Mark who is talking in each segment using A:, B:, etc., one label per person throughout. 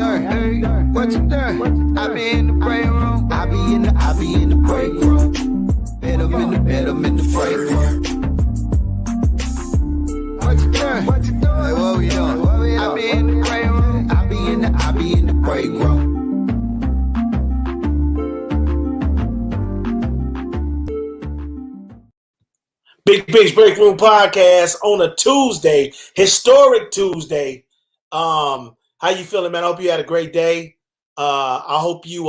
A: done? What you done? I be in the break room. I be in the break room. Bet I'm in the break room. What you done? What you doing? Like, what we doing? I be in the break room. I be in the break room.
B: Bink's Break Room Podcast on a Tuesday, historic Tuesday. How you feeling, man? I hope you had a great day. I hope you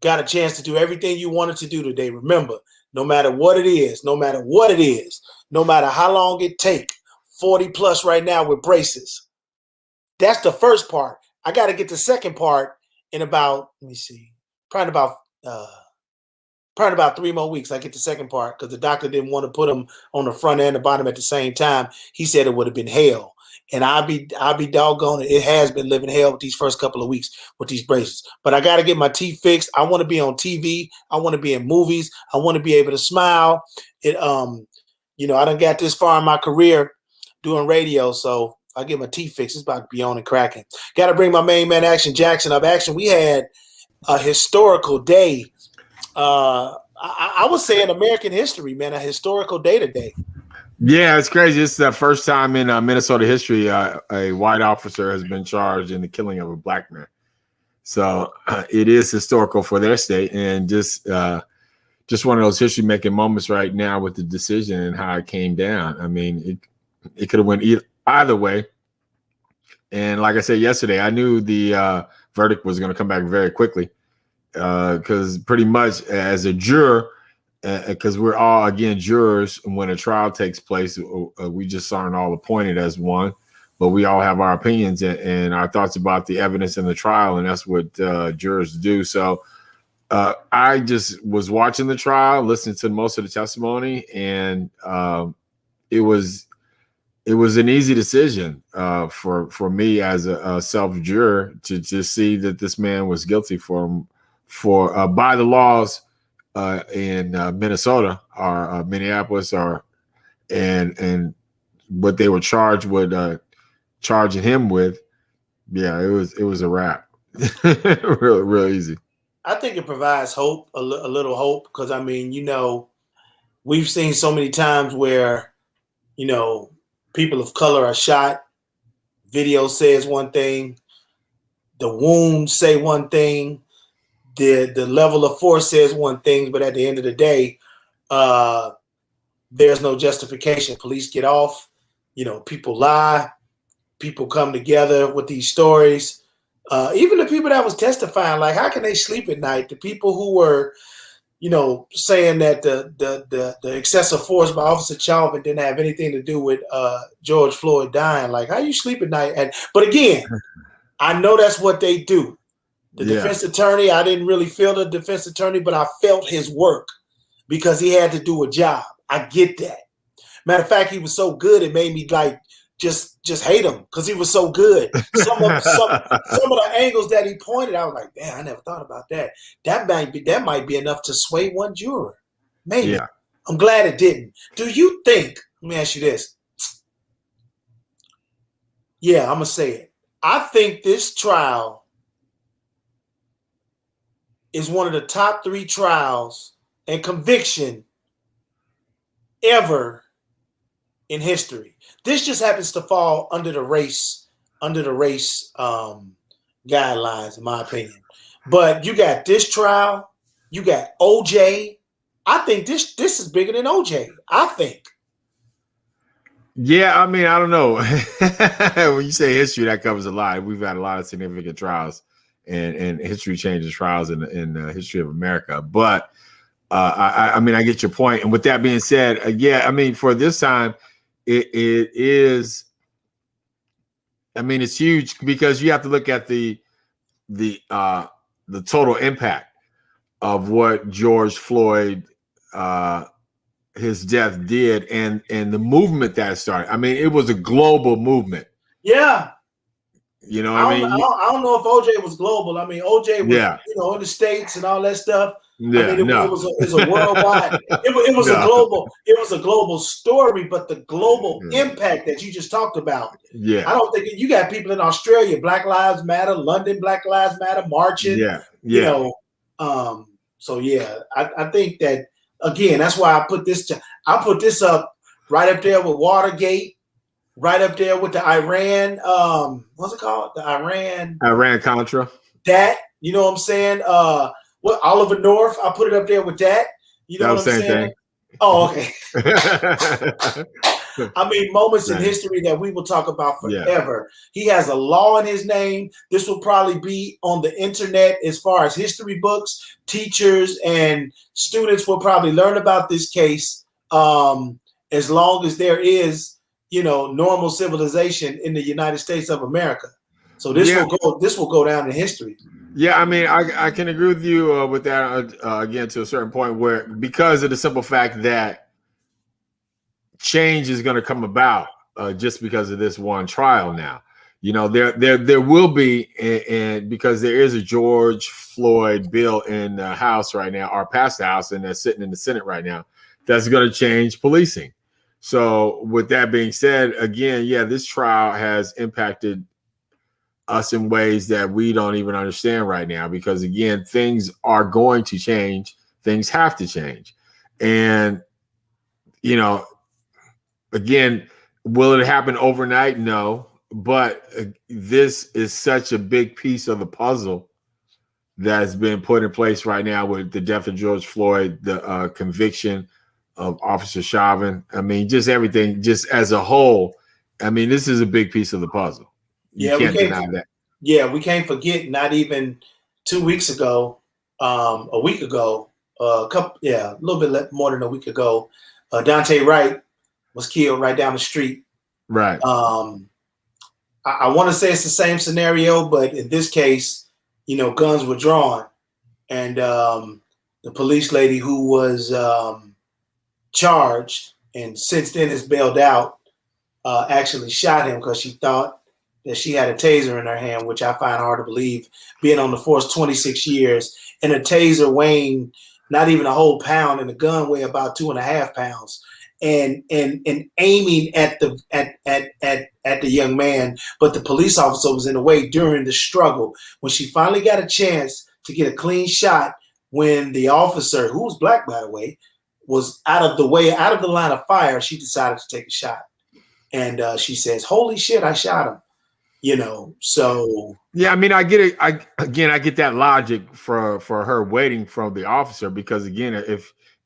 B: got a chance to do everything you wanted to do today. Remember, no matter what it is, no matter how long it take, 40 plus right now with braces. That's the first part. I got to get the second part in about, probably about 3 more weeks. I get the second part because the doctor didn't want to put them on the front and the bottom at the same time. He said it would have been hell. And I'll be doggone it. It has been living hell with these first couple of weeks with these braces. But I got to get my teeth fixed. I want to be on TV. I want to be in movies. I want to be able to smile. I done got this far in my career doing radio, so I get my teeth fixed. It's about to be on and cracking. Got to bring my main man, Action Jackson, up. Action, we had a historical day. I would say in American history, man, a historical day today.
C: Yeah, it's crazy. It's the first time in Minnesota history a white officer has been charged in the killing of a black man. So it is historical for their state, and just one of those history-making moments right now with the decision and how it came down. I mean, it could have went either way. And like I said yesterday, I knew the verdict was going to come back very quickly because pretty much as a juror, because we're all, again, jurors when a trial takes place. We just aren't all appointed as one, but we all have our opinions and our thoughts about the evidence in the trial, and that's what jurors do. So I just was watching the trial, listening to most of the testimony, and it was an easy decision for me as a self-juror to just see that this man was guilty for by the laws in Minnesota or Minneapolis and what they were charged with, charging him with. Yeah, it was a wrap. real easy.
B: I think it provides hope, a little hope, because I mean, we've seen so many times where, people of color are shot. Video says one thing, the wounds say one thing, the level of force says one thing, but at the end of the day, there's no justification. Police get off, people lie, people come together with these stories. Even the people that was testifying, like, how can they sleep at night? The people who were, saying that the excessive force by Officer Chauvin didn't have anything to do with George Floyd dying. Like, how you sleep at night? But again, I know that's what they do. The defense attorney, I didn't really feel the defense attorney, but I felt his work because he had to do a job. I get that. Matter of fact, he was so good, it made me like just hate him because he was so good. Some of the angles that he pointed, I was like, damn, I never thought about that. That might be enough to sway one juror. Maybe. Yeah. I'm glad it didn't. Do you think, let me ask you this. Yeah, I'm going to say it. I think this trial is one of the top 3 trials and conviction ever in history. This just happens to fall under the race guidelines, in my opinion. But you got this trial, you got OJ. I think this is bigger than OJ. I think.
C: Yeah, I mean, I don't know. When you say history, that covers a lot. We've had a lot of significant trials, and history changes trials in the history of America. But I mean, I get your point. And with that being said, I mean, for this time, it is. I mean, it's huge because you have to look at the total impact of what George Floyd his death did and the movement that started. I mean, it was a global movement.
B: Yeah.
C: You know what I mean?
B: I don't know if OJ was global. I mean, OJ was,
C: Yeah.
B: you know, in the States and all that stuff.
C: Yeah,
B: I mean, it was a worldwide. It was a
C: No.
B: global. It was a global story, but the global
C: Yeah.
B: impact that you just talked about.
C: Yeah.
B: I don't think you got people in Australia, Black Lives Matter, London, Black Lives Matter, marching.
C: Yeah.
B: You
C: Yeah.
B: know, so yeah, I think that again, that's why I put this up right up there with Watergate, right up there with the Iran, what's it called? The
C: Iran Contra.
B: that, you know what I'm saying? What Oliver North, I put it up there with that. You know
C: That
B: what
C: was
B: I'm
C: the
B: saying?
C: same
B: Oh, okay.
C: thing.
B: I mean, moments in
C: Right.
B: history that we will talk about
C: Yeah.
B: forever. He has a law in his name. This will probably be on the internet as far as history books. Teachers and students will probably learn about this case as long as there is, you know, normal civilization in the United States of America. So this will go down in history.
C: Yeah, I mean, I can agree with you with that again to a certain point where because of the simple fact that change is going to come about just because of this one trial. Now, you know, there will be, and because there is a George Floyd bill in the House right now, or past the House, and they're sitting in the Senate right now, that's going to change policing. So, with that being said, again, yeah, this trial has impacted us in ways that we don't even understand right now, because again, things are going to change, things have to change, and you know, again, will it happen overnight? No, but this is such a big piece of the puzzle that's been put in place right now with the death of George Floyd, the conviction of Officer Chauvin. I mean, just everything, just as a whole. I mean, this is a big piece of the puzzle. You can't deny that.
B: Yeah, we can't forget. Not even 2 weeks ago, a week ago, a little bit more than a week ago, Dante Wright was killed right down the street.
C: Right.
B: I want to say it's the same scenario, but in this case, you know, guns were drawn, and the police lady who was charged and since then is bailed out actually shot him because she thought that she had a taser in her hand, which I find hard to believe, being on the force 26 years, and a taser weighing not even a whole pound, and the gun weigh about 2.5 pounds, and aiming at the young man, but the police officer was in the way during the struggle. When she finally got a chance to get a clean shot, when the officer, who was black by the way, was out of the line of fire, she decided to take a shot, and she says, "Holy shit, I shot him." You know, so
C: yeah, I mean, I get it. I get that logic for her waiting from the officer, because again,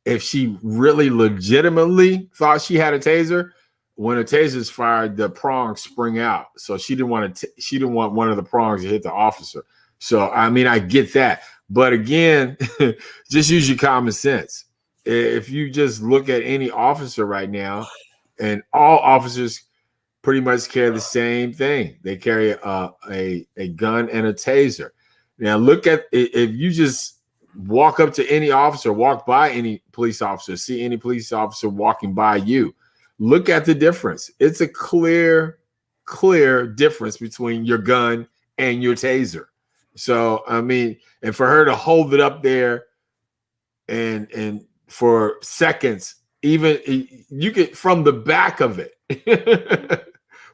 C: if she really legitimately thought she had a taser, when a taser is fired, the prongs spring out. So she didn't want one of the prongs to hit the officer. So I mean, I get that, but again, just use your common sense. If you just look at any officer right now, and all officers pretty much carry the same thing. They carry a gun and a taser. Now, look at, if you just walk up to any officer, walk by any police officer, see any police officer walking by you, look at the difference. It's a clear difference between your gun and your taser. So, I mean, and for her to hold it up there and for seconds, even you get from the back of it,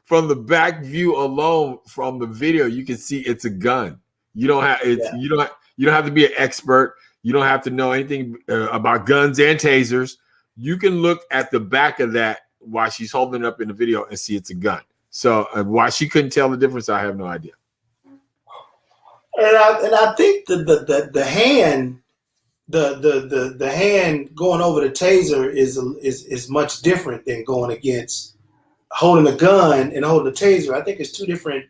C: from the back view alone, from the video, you can see it's a gun. You don't have you don't have to be an expert. You don't have to know anything about guns and tasers. You can look at the back of that while she's holding it up in the video and see it's a gun. So why she couldn't tell the difference, I have no idea.
B: And I think the hand. The hand going over the taser is much different than going against holding a gun and holding a taser. I think it's two different.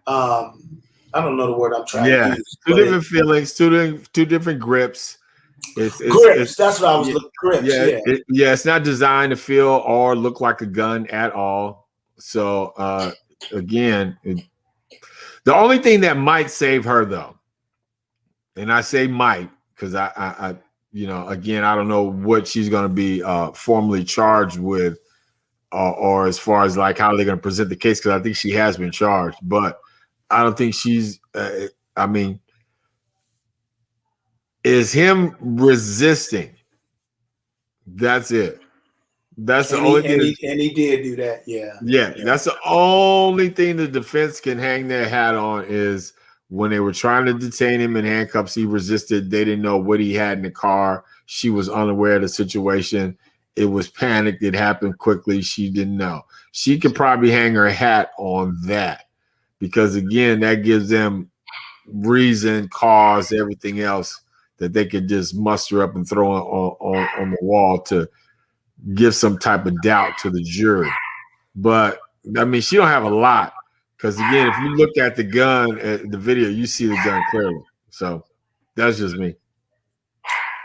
B: I don't know the word I'm trying to use.
C: Two different feelings, two different grips.
B: Grips. That's what I was looking. Grips.
C: Yeah. It's not designed to feel or look like a gun at all. So again, the only thing that might save her, though, and I say might, because I you know, again, I don't know what she's going to be formally charged with, or as far as like how they're going to present the case, because I think she has been charged. But I don't think she's. I mean, is him resisting. That's it. That's the only thing.
B: And he did do that. Yeah.
C: Yeah, that's the only thing the defense can hang their hat on is when they were trying to detain him in handcuffs, he resisted. They didn't know what he had in the car. She was unaware of the situation. It was panicked. It happened quickly. She didn't know. She could probably hang her hat on that because, again, that gives them reason, cause, everything else that they could just muster up and throw on the wall to give some type of doubt to the jury. But I mean, she don't have a lot because, again, if you look at the gun, at the video, you see the gun clearly. So that's just me.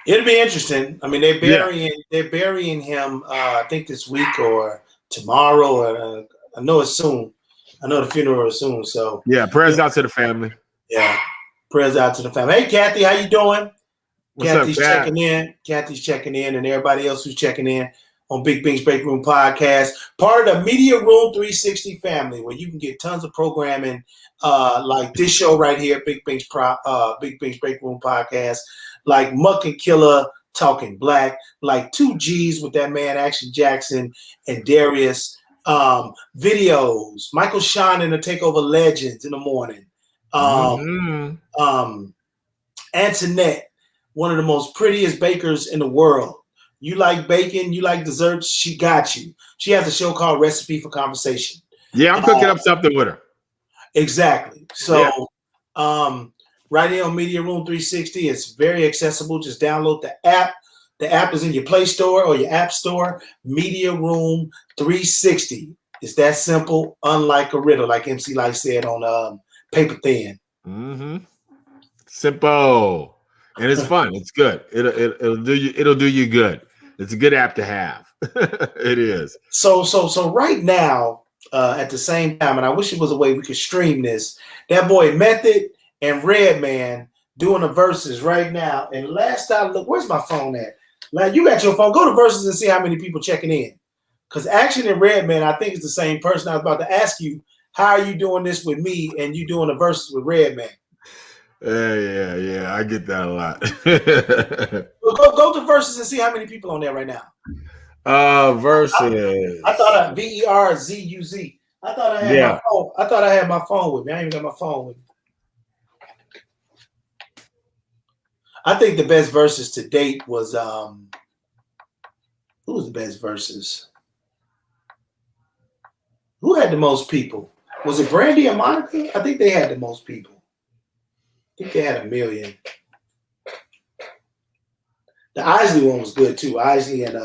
B: It'll be interesting. I mean, they're burying him. I think this week or tomorrow. Or I know it's soon. I know the funeral is soon. So
C: yeah, prayers out to the family.
B: Yeah, prayers out to the family. Hey, Kathy, how you doing?
C: What's
B: Kathy's
C: up,
B: checking in. Kathy's checking in, and everybody else who's checking in on Big Bink's Break Room Podcast, part of the Media Room 360 family, where you can get tons of programming like this show right here, Big Bink's Break Room Podcast, like Muck and Killer Talking Black, like 2Gs with that man Action Jackson and Darius, videos, Michael Sean and the Takeover Legends in the morning, Antoinette, one of the most prettiest bakers in the world. You like bacon, you like desserts, she got you. She has a show called Recipe for Conversation.
C: Yeah, I'm cooking up something with her.
B: Exactly. So right here on Media Room 360, it's very accessible. Just download the app. The app is in your Play Store or your App Store. Media Room 360. It's that simple, unlike a riddle, like MC Light said on Paper Thin.
C: Simple. And it's fun. It's good. It'll do you good. It's a good app to have. It is.
B: So right now, at the same time, and I wish it was a way we could stream this, that boy Method and Redman doing the verses right now. And last I look, where's my phone at? Like, you got your phone. Go to verses and see how many people checking in. Because Action and Redman, I think it's the same person. I was about to ask you, how are you doing this with me and you doing the verses with Redman?
C: Yeah, I get that a lot.
B: Go to verses and see how many people on there right now.
C: Versus.
B: I thought VERZUZ. I thought I had my phone. I thought I had my phone with me. I ain't even got my phone with me. I think the best verses to date was who was the best verses? Who had the most people? Was it Brandy and Monica? I think they had the most people. I think they had 1 million. The Isley one was good too. Isley and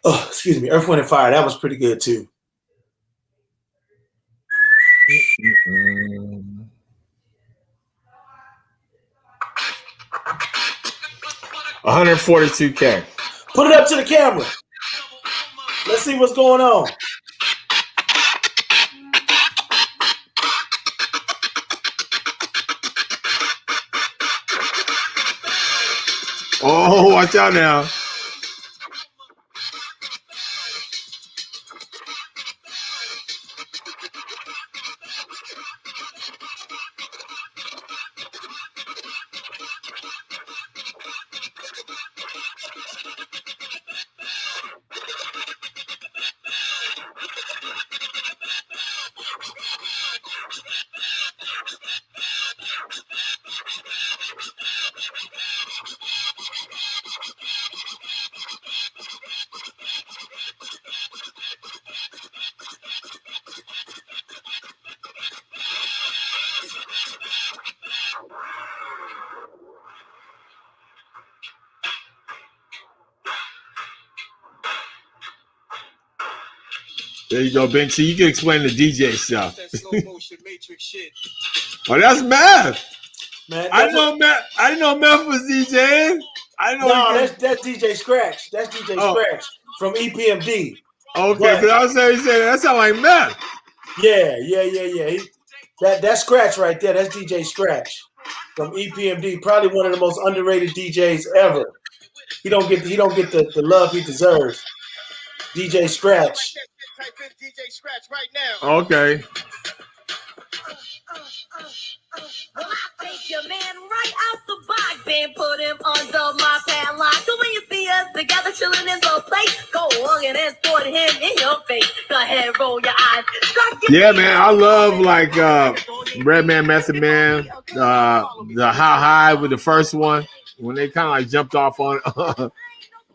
B: Earth, Wind, and Fire. That was pretty good too.
C: $142K.
B: Put it up to the camera. Let's see what's going on.
C: Oh, watch out now. There you go, Bink. So you can explain the DJ stuff. Oh, that's Meth.
B: Man,
C: I didn't know Meth was DJing.
B: That's DJ Scratch. That's DJ Scratch from EPMD.
C: Okay, because I was saying that sounds like Meth.
B: Yeah. That's Scratch right there. That's DJ Scratch from EPMD. Probably one of the most underrated DJs ever. He don't get the love he deserves. DJ Scratch.
C: Okay.
D: chilling in the place. Go on and escort him in your face. Go ahead, roll your eyes.
C: Yeah, man, I love like Redman, Method Man, the How High with the first one when they kind of like jumped off on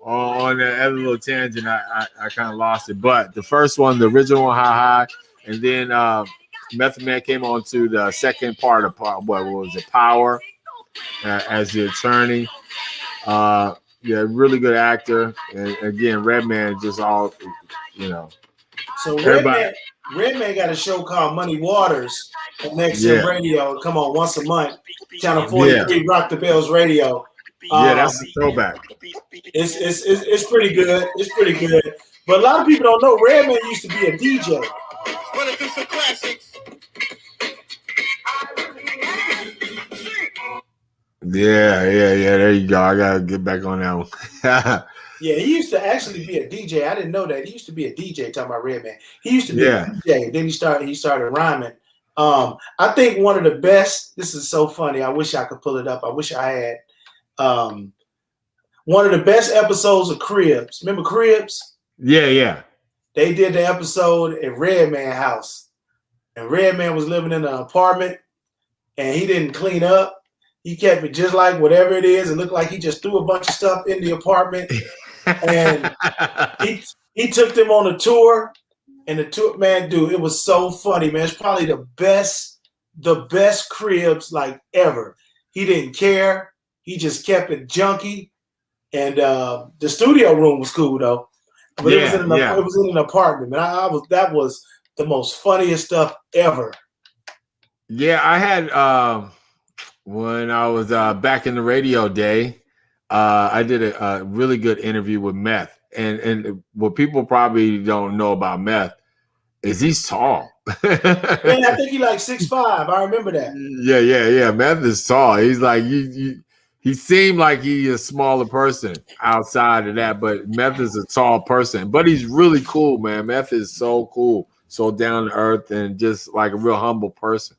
C: on that other little tangent. I kind of lost it, but the first one, the original one, How High, and then Method Man came on to the second part of what was it, Power, as the attorney. Yeah, really good actor, and again, Redman just all, you know.
B: So Redman got a show called Money Waters on XM Radio. Come on once a month. Channel 43, Rock the Bells Radio.
C: Yeah, that's a throwback.
B: It's pretty good. It's pretty good. But a lot of people don't know Redman used to be a DJ.
A: Wanna do some classics?
C: Yeah. There you go. I gotta get back on that one.
B: Yeah, he used to actually be a DJ. I didn't know that. He used to be a DJ, talking about Redman. He used to be a DJ. Then he started rhyming. I think one of the best, this is so funny. I wish I could pull it up. I wish I had one of the best episodes of Cribs. Remember Cribs?
C: Yeah.
B: They did the episode at Redman house. And Redman was living in an apartment and he didn't clean up. He kept it just like whatever it is. It looked like he just threw a bunch of stuff in the apartment. And he took them on a tour. And the tour, man, dude, it was so funny, man. It's probably the best Cribs like ever. He didn't care. He just kept it junky. And the studio room was cool though. But it was in an apartment. Man, that was the most funniest stuff ever.
C: Yeah, I had when I was back in the radio day, I did a really good interview with Meth. And what people probably don't know about Meth is he's tall.
B: Yeah, I think he like 6'5". I remember that.
C: Yeah. Meth is tall. He's like he seemed like he's a smaller person outside of that, but Meth is a tall person. But he's really cool, man. Meth is so cool, so down to earth, and just like a real humble person.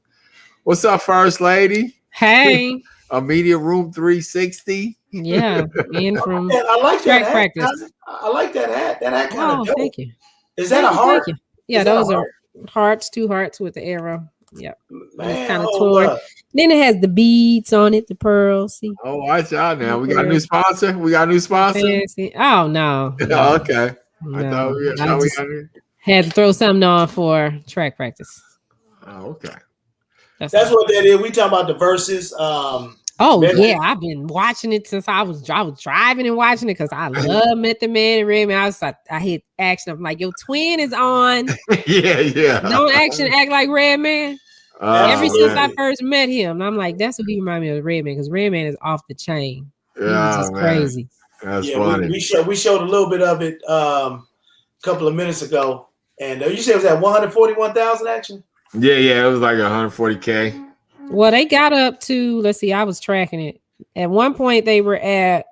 C: What's up, First Lady?
E: Hey.
C: A Media Room 360.
E: Yeah, in from
B: I like that hat.
E: practice.
B: I like that hat. That hat kind of dope.
E: Thank you.
B: Is that a heart?
E: Yeah, those are hearts, 2 hearts with the arrow. Yep.
B: Man,
E: it's kind of torn. Then it has the beads on it, the pearls. See?
C: Oh, watch out now. We got a new sponsor.
E: Fancy. Oh, no.
C: Okay.
E: No.
C: I thought we
E: had to throw something on for track practice.
C: Oh, okay.
B: That's what that is. We talking about the verses.
E: Yeah, I've been watching it since I was driving and watching it because I love Method Man and Redman. I hit action. I'm like, your twin is on.
C: Yeah.
E: Don't act like Redman. Ever since I first met him, I'm like, that's what he reminded me of Redman, because Redman is off the chain.
C: Yeah,
E: he's just crazy.
C: That's funny.
B: We showed a little bit of it a couple of minutes ago, and you said it was at 141,000 action.
C: Yeah, it was like 140K.
E: Well, they got up to, let's see, I was tracking it. At one point, they were at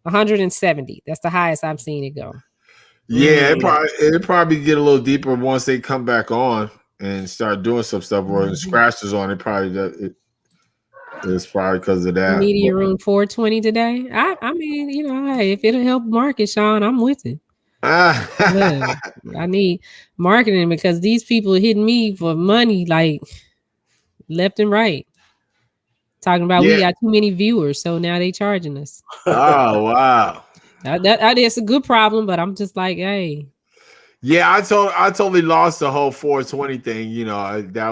E: 170. That's the highest I've seen it go.
C: Yeah, it probably get a little deeper once they come back on and start doing some stuff where scratches on it. Probably it's probably because of that.
E: Media Room 420 today. I mean, hey, if it'll help market, Sean, I'm with it. I need marketing because these people are hitting me for money like left and right, talking about we got too many viewers, so now they charging us.
C: Oh wow,
E: that is a good problem, but I'm just like, hey.
C: Yeah, I totally lost the whole 420 thing. That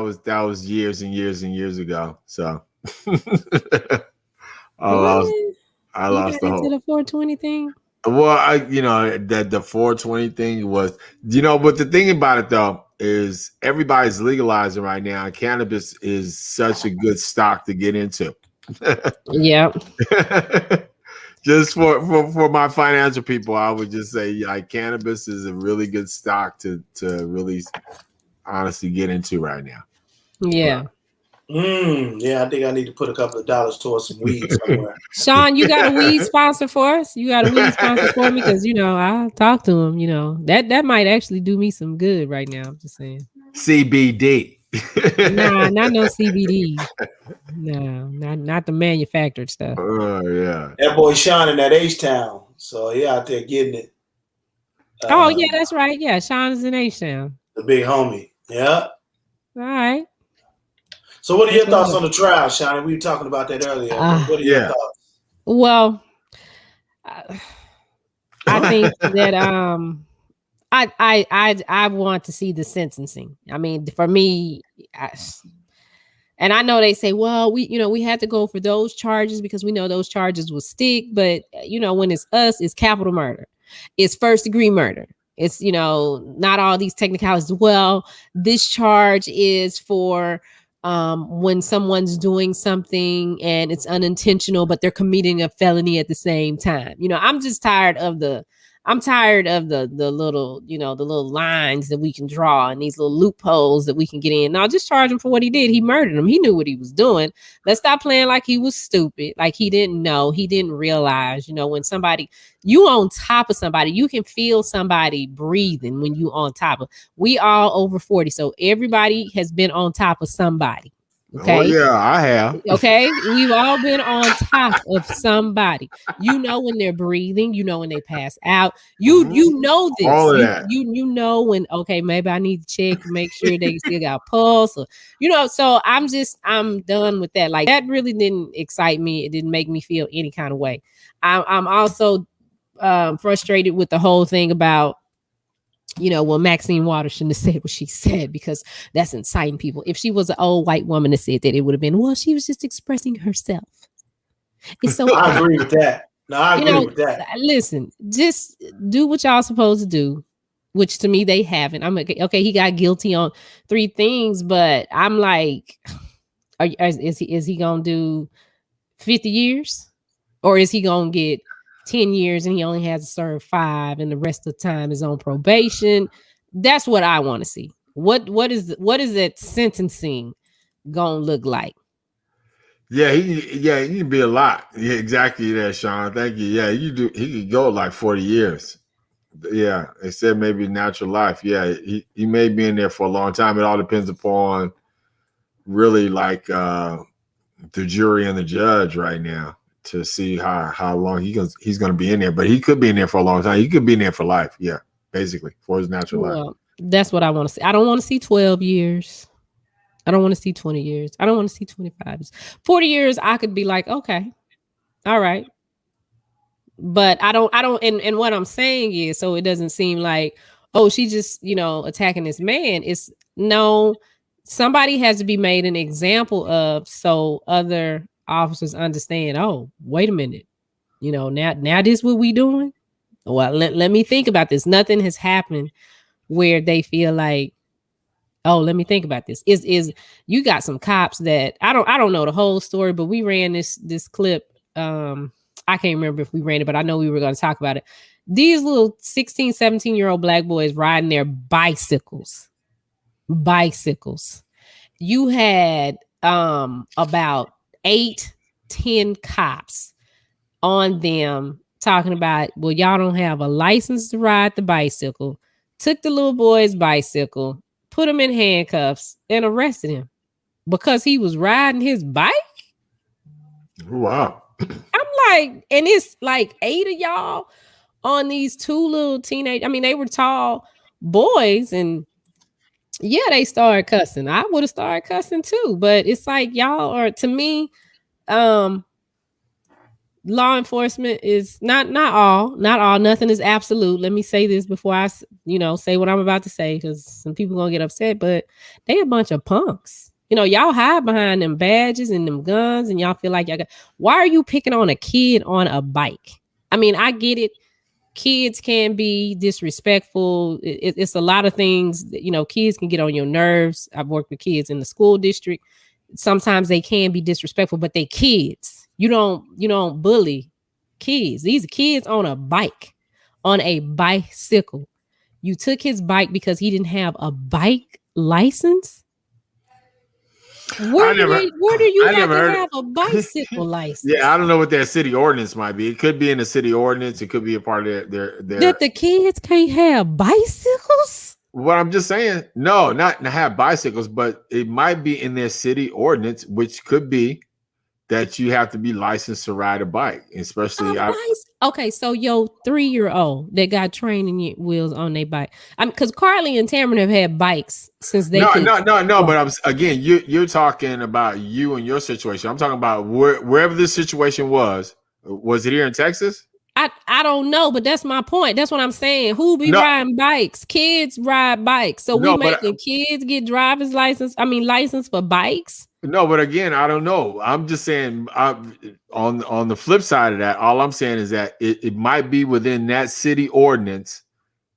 C: was years and years and years ago. So I lost the whole
E: the 420 thing.
C: Well, that the 420 thing was, but the thing about it though is everybody's legalizing right now, and cannabis is such a good stock to get into.
E: Yeah.
C: Just for my financial people, I would just say like cannabis is a really good stock to really honestly get into right now.
E: Yeah.
B: Yeah, I think I need to put a couple of dollars towards some weed somewhere.
E: Sean, you got a weed sponsor for us? You got a weed sponsor for me? Because I'll talk to him. That might actually do me some good right now. I'm just saying.
C: CBD.
E: Nah, not no CBD. No, not the manufactured stuff.
C: Oh yeah.
B: That boy Sean in that H-Town. So he out there getting it.
E: Oh yeah, that's right. Yeah, Sean is in H-Town.
B: The big homie. Yeah.
E: All right.
B: So what are your thoughts on the trial, Sean? We were talking about that earlier. What are your thoughts?
E: Well, I think that I want to see the sentencing. I mean, for me, and I know they say, well, we had to go for those charges because we know those charges will stick. But when it's us, it's capital murder, it's first degree murder. It's not all these technicalities. Well, this charge is for when someone's doing something and it's unintentional, but they're committing a felony at the same time. I'm just tired of the little, the little lines that we can draw and these little loopholes that we can get in. No, just charge him for what he did. He murdered him. He knew what he was doing. Let's stop playing like he was stupid, like he didn't know, he didn't realize. When you on top of somebody, you can feel somebody breathing when you on top of. We all over 40, so everybody has been on top of somebody. Okay.
C: Oh yeah, I have.
E: Okay, we've all been on top of somebody. When they're breathing, when they pass out. You know this.
C: All of that.
E: You know when maybe I need to check, make sure they still got pulse, or So I'm done with that. Like that really didn't excite me. It didn't make me feel any kind of way. I'm also frustrated with the whole thing about. Maxine Waters shouldn't have said what she said because that's inciting people. If she was an old white woman that said that, it would have been, well, she was just expressing herself. It's so
B: I agree with that. No, I agree with that.
E: Listen, just do what y'all supposed to do, which to me they haven't. I'm like, okay, he got guilty on 3 things, but I'm like, is he gonna do 50 years, or is he gonna get 10 years and he only has to serve 5 and the rest of the time is on probation? That's what I want to see. What is that sentencing gonna look like?
C: Yeah, he can be a lot. Yeah, exactly that, Sean. Thank you. Yeah, he could go like 40 years. Yeah, they said maybe natural life. Yeah, he may be in there for a long time. It all depends upon really like the jury and the judge right now to see how long he's going to be in there. But he could be in there for a long time. He could be in there for life. Yeah, basically for his natural life.
E: That's what I want to see. I don't want to see 12 years. I don't want to see 20 years. I don't want to see 25 years. 40 years, I could be like, okay, all right. But I don't, and what I'm saying is, so it doesn't seem like, oh, she just, attacking this man. It's no, somebody has to be made an example of so other officers understand, oh, wait a minute, now this what we doing? Well, let me think about this. Nothing has happened where they feel like, oh, let me think about this. Is you got some cops that I don't know the whole story, but we ran this clip. I can't remember if we ran it, but I know we were going to talk about it. These little 16, 17-year-old black boys riding their bicycles. You had about 8-10 cops on them talking about, well, y'all don't have a license to ride the bicycle. Took the little boy's bicycle, put him in handcuffs, and arrested him because he was riding his bike.
C: Wow.
E: I'm like, and it's like 8 of y'all on these 2 little teenage. I mean, they were tall boys, and yeah, they started cussing. I would have started cussing too, but it's like y'all are, to me, law enforcement is not all. Nothing is absolute. Let me say this before I, say what I'm about to say, because some people gonna get upset. But they a bunch of punks. Y'all hide behind them badges and them guns, and y'all feel like y'all got. Why are you picking on a kid on a bike? I mean, I get it. Kids can be disrespectful. It's a lot of things. Kids can get on your nerves. I've worked with kids in the school district. Sometimes they can be disrespectful, but they kids. You don't bully kids. These are kids on a bike, on a bicycle. You took his bike because he didn't have a bike license. Where do you have to have a bicycle license?
C: Yeah, I don't know what that city ordinance might be. It could be in the city ordinance. It could be a part of their
E: that the kids can't have bicycles.
C: What I'm just saying, no, not to have bicycles, but it might be in their city ordinance, which could be that you have to be licensed to ride a bike, especially.
E: Okay, so your 3-year-old that got training wheels on their bike. Because Carly and Tamron have had bikes since they could.
C: No. But you're talking about you and your situation. I'm talking about wherever this situation was. Was it here in Texas?
E: I don't know, but that's my point. That's what I'm saying. Who be riding bikes? Kids ride bikes. So we making kids get driver's license. License for bikes.
C: No, but again, I don't know. I'm just saying on the flip side of that, all I'm saying is that it might be within that city ordinance,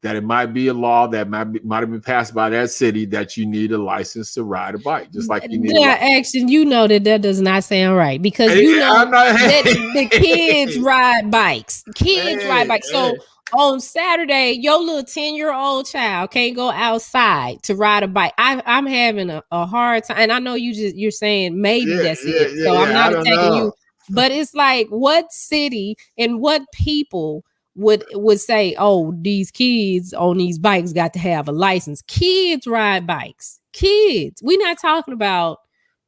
C: that it might be a law that might have been passed by that city that you need a license to ride a bike, just like you need.
E: Yeah, action. You know that does not sound right because you know that the kids ride bikes. Kids ride bikes. So on Saturday, your little 10-year-old child can't go outside to ride a bike. I'm having a hard time, and I know you're saying maybe that's it. So I'm not attacking you, but it's like what city and what people would say, oh, these kids on these bikes got to have a license. Kids ride bikes. Kids. We're not talking about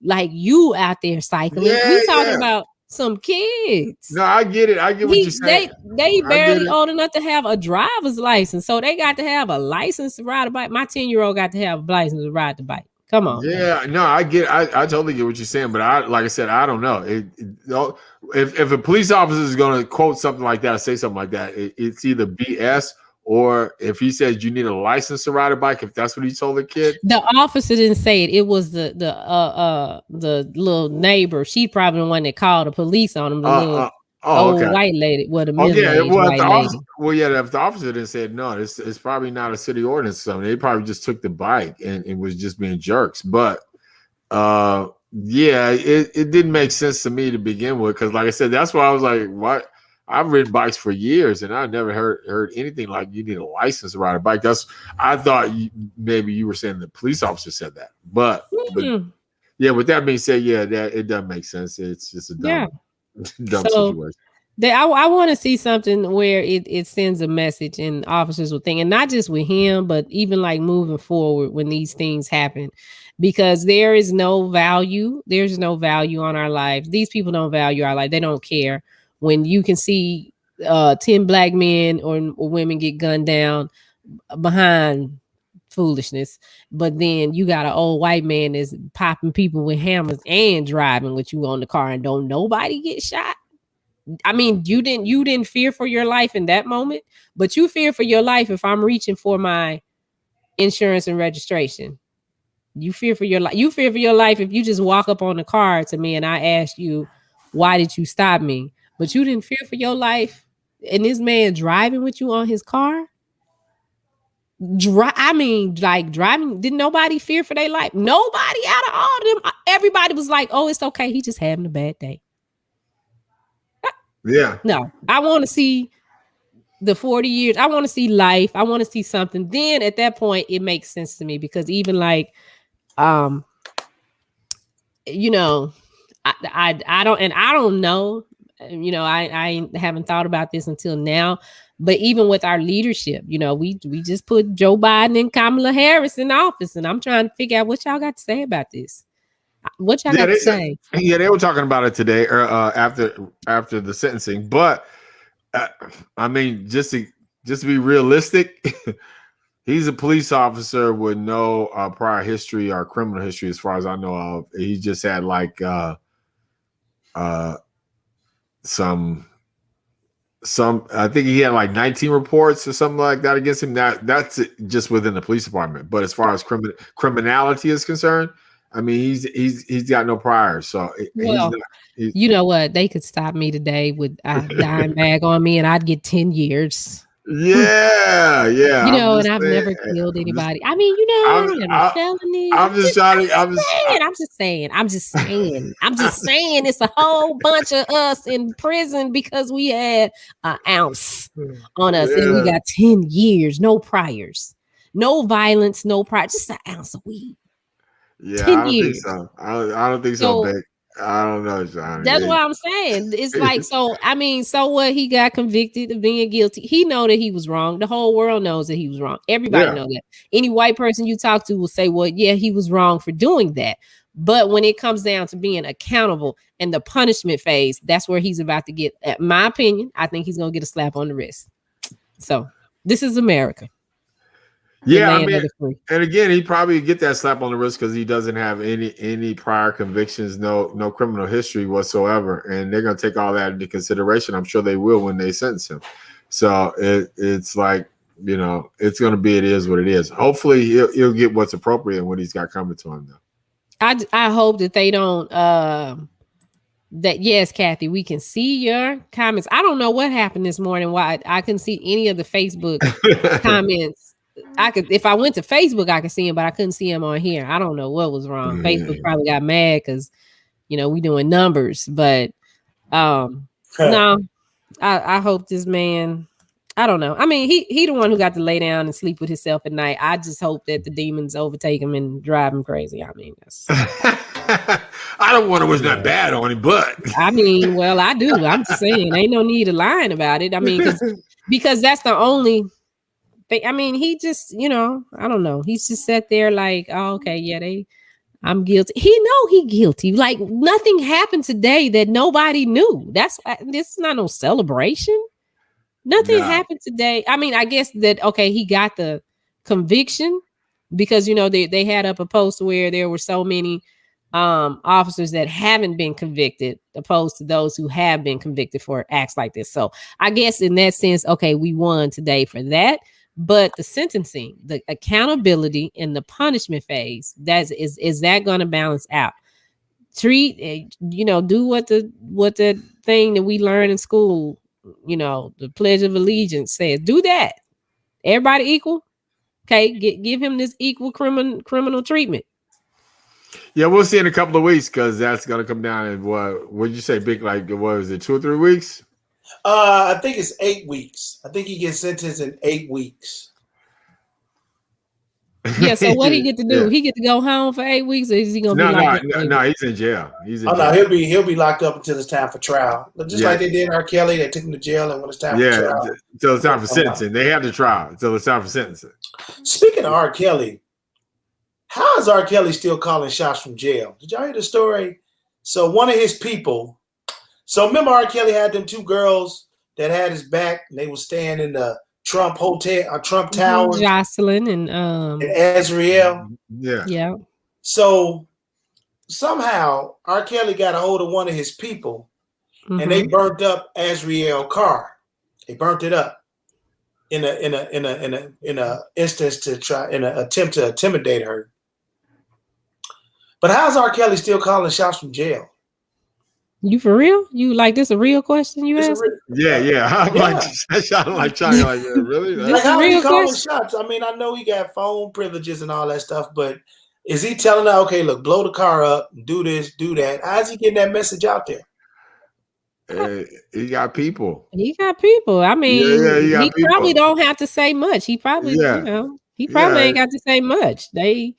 E: like you out there cycling. We're talking about some kids.
C: No, I get it. I get what you're saying.
E: They barely old enough to have a driver's license, so they got to have a license to ride a bike. My 10-year-old got to have a license to ride the bike. Come on.
C: Yeah, man. No, I get. I totally get what you're saying, but like I said, I don't know. If a police officer is going to quote something like that or say something like that, it's either BS. Or if he says you need a license to ride a bike, if that's what he told the kid.
E: The officer didn't say it. It was the little neighbor. She probably the one that called the police on him. The little old white lady. Well, the middle-aged white lady.
C: If the officer didn't say no, it's probably not a city ordinance. So they probably just took the bike and was just being jerks. But it didn't make sense to me to begin with, because like I said, that's why I was like, what? I've ridden bikes for years, and I never heard anything like you need a license to ride a bike. I thought maybe you were saying the police officer said that, but yeah. With that being said, that it doesn't make sense. It's just a dumb situation.
E: I want to see something where it sends a message, and officers will think, and not just with him, but even like moving forward when these things happen, because there is no value. There's no value on our lives. These people don't value our life. They don't care. When you can see 10 black men or women get gunned down behind foolishness, but then you got an old white man that's popping people with hammers and driving with you on the car, and don't nobody get shot. I mean, you didn't fear for your life in that moment, but you fear for your life if I'm reaching for my insurance and registration. You fear for your life. You fear for your life if you just walk up on the car to me and I ask you, why did you stop me? But you didn't fear for your life, and this man driving with you on his car. Driving. Didn't nobody fear for their life? Nobody out of all of them. Everybody was like, "Oh, it's okay. He just having a bad day."
C: Yeah.
E: No, I want to see the 40 years. I want to see life. I want to see something. Then at that point, it makes sense to me, because even like, I don't know. I haven't thought about this until now, but even with our leadership, we just put Joe Biden and Kamala Harris in office, and I'm trying to figure out what y'all got to say about this. What y'all got to say?
C: Yeah, they were talking about it today, after the sentencing. But I mean, just to be realistic, he's a police officer with no prior history or criminal history, as far as I know of. He just had like some I think he had like 19 reports or something like that against him. That's just within the police department. But as far as criminality is concerned, I mean, he's got no prior. So
E: you know what? They could stop me today with a dime bag on me, and I'd get 10 years.
C: Yeah.
E: And I've never killed anybody. I mean, I don't have felonies. I'm just saying. It's a whole bunch of us in prison because we had an ounce on us, and we got 10 years, no priors, no violence, no prior, just an ounce of weed.
C: Yeah, 10 years. Think so. I don't think so, Bink. I don't know, Sean.
E: That's what I'm saying. It's like, so I mean, so what? He got convicted of being guilty. He know that he was wrong. The whole world knows that he was wrong. Everybody knows that. Any white person you talk to will say, well, yeah, he was wrong for doing that. But when it comes down to being accountable and the punishment phase, that's where he's about to get, at my opinion, I think he's gonna get a slap on the wrist. So this is America.
C: Yeah, I mean, and again, he probably get that slap on the wrist because he doesn't have any prior convictions, no criminal history whatsoever, and they're gonna take all that into consideration. I'm sure they will when they sentence him. So it's like, you know, it's gonna be, it is what it is. Hopefully, he'll get what's appropriate and what he's got coming to him. Though
E: I hope that they don't. That yes, Kathy, we can see your comments. I don't know what happened this morning. Why I couldn't see any of the Facebook comments. I could, if I went to Facebook, I could see him, but I couldn't see him on here. I don't know what was wrong. Facebook probably got mad because, you know, we doing numbers. But no, I hope this man. I don't know. I mean, he the one who got to lay down and sleep with himself at night. I just hope that the demons overtake him and drive him crazy. I mean, that's.
C: I don't want to wish that bad on him, but
E: I mean, well, I do. I'm just saying, ain't no need of lying about it. I mean, because that's the only. I mean, he just, you know, I don't know. He's just sat there like, oh, okay, yeah, I'm guilty. He know he guilty. Like nothing happened today that nobody knew. This is not no celebration. Nothing happened today. I mean, I guess that, okay, he got the conviction because, you know, they had up a post where there were so many officers that haven't been convicted opposed to those who have been convicted for acts like this. So I guess in that sense, okay, we won today for that. But the sentencing, the accountability, and the punishment phase, is that going to balance out? Treat, you know, do what the thing that we learn in school, you know, the Pledge of Allegiance says. Do that. Everybody equal. Okay, give him this equal criminal treatment. Yeah,
C: we'll see in a couple of weeks because that's going to come down in what did you say, Bink? Like, what was it, 2 or 3 weeks?
B: I think it's 8 weeks. I think he gets sentenced in 8 weeks.
E: Yeah, so what he get to do? Yeah. He get to go home for 8 weeks, or is he gonna be locked up?
C: No, he's in jail.
B: No, he'll be locked up until it's time for trial. Just like they did R. Kelly, they took him to jail, and when it's time for trial,
C: until it's time for sentencing. They have the trial until it's time for sentencing.
B: Speaking of R. Kelly, how is R. Kelly still calling shots from jail? Did y'all hear the story? So one of his people. So remember, R. Kelly had them 2 girls that had his back, and they were staying in the Trump Hotel, Trump Tower.
E: Jocelyn and
B: Azriel.
E: Yeah.
B: So somehow R. Kelly got a hold of one of his people, and they burnt up Azriel's car. They burnt it up in a instance to try, in an attempt to intimidate her. But how's R. Kelly still calling shots from jail?
E: You for real? You like this a real question you asked?
C: Yeah. I'm like trying like really?
B: Like how are you calling shots? I mean, I know he got phone privileges and all that stuff, but is he telling her, okay, look, blow the car up, do this, do that? How's he getting that message out there?
C: He got people.
E: I mean, he probably don't have to say much. He probably, you know, he probably ain't got to say much. They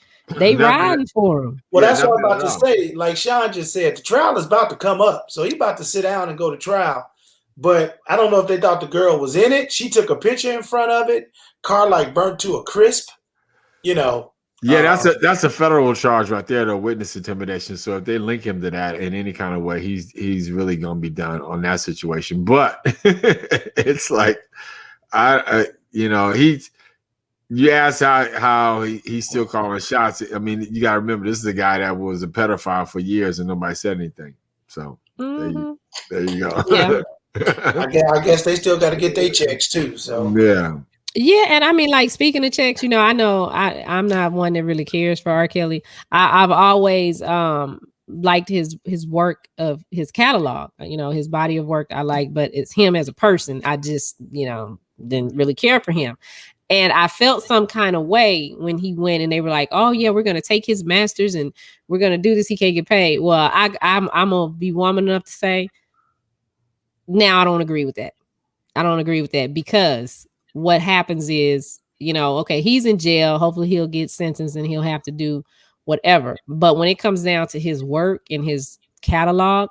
E: riding for him.
B: Well, that's what I'm about to say. Like Sean just said, the trial is about to come up. So he's about to sit down and go to trial. But I don't know if they thought the girl was in it. She took a picture in front of it. Car like burnt to a crisp, you know.
C: Yeah, that's a federal charge right there, the witness intimidation. So if they link him to that in any kind of way, he's really gonna be done on that situation. But it's like you ask how he's still calling shots. I mean, you got to remember, this is a guy that was a pedophile for years and nobody said anything. So there you go.
E: Yeah.
B: I guess they still got to get their checks too. So
E: yeah, and I mean, like, speaking of checks, you know I'm not one that really cares for R. Kelly. I've always liked his work of his catalog. You know, his body of work I like, but it's him as a person. I just didn't really care for him. And I felt some kind of way when he went and they were like, oh, yeah, we're going to take his masters and we're going to do this. He can't get paid. Well, I'm going to be woman enough to say, now I don't agree with that. I don't agree with that because what happens is, okay, he's in jail. Hopefully he'll get sentenced and he'll have to do whatever. But when it comes down to his work and his catalog,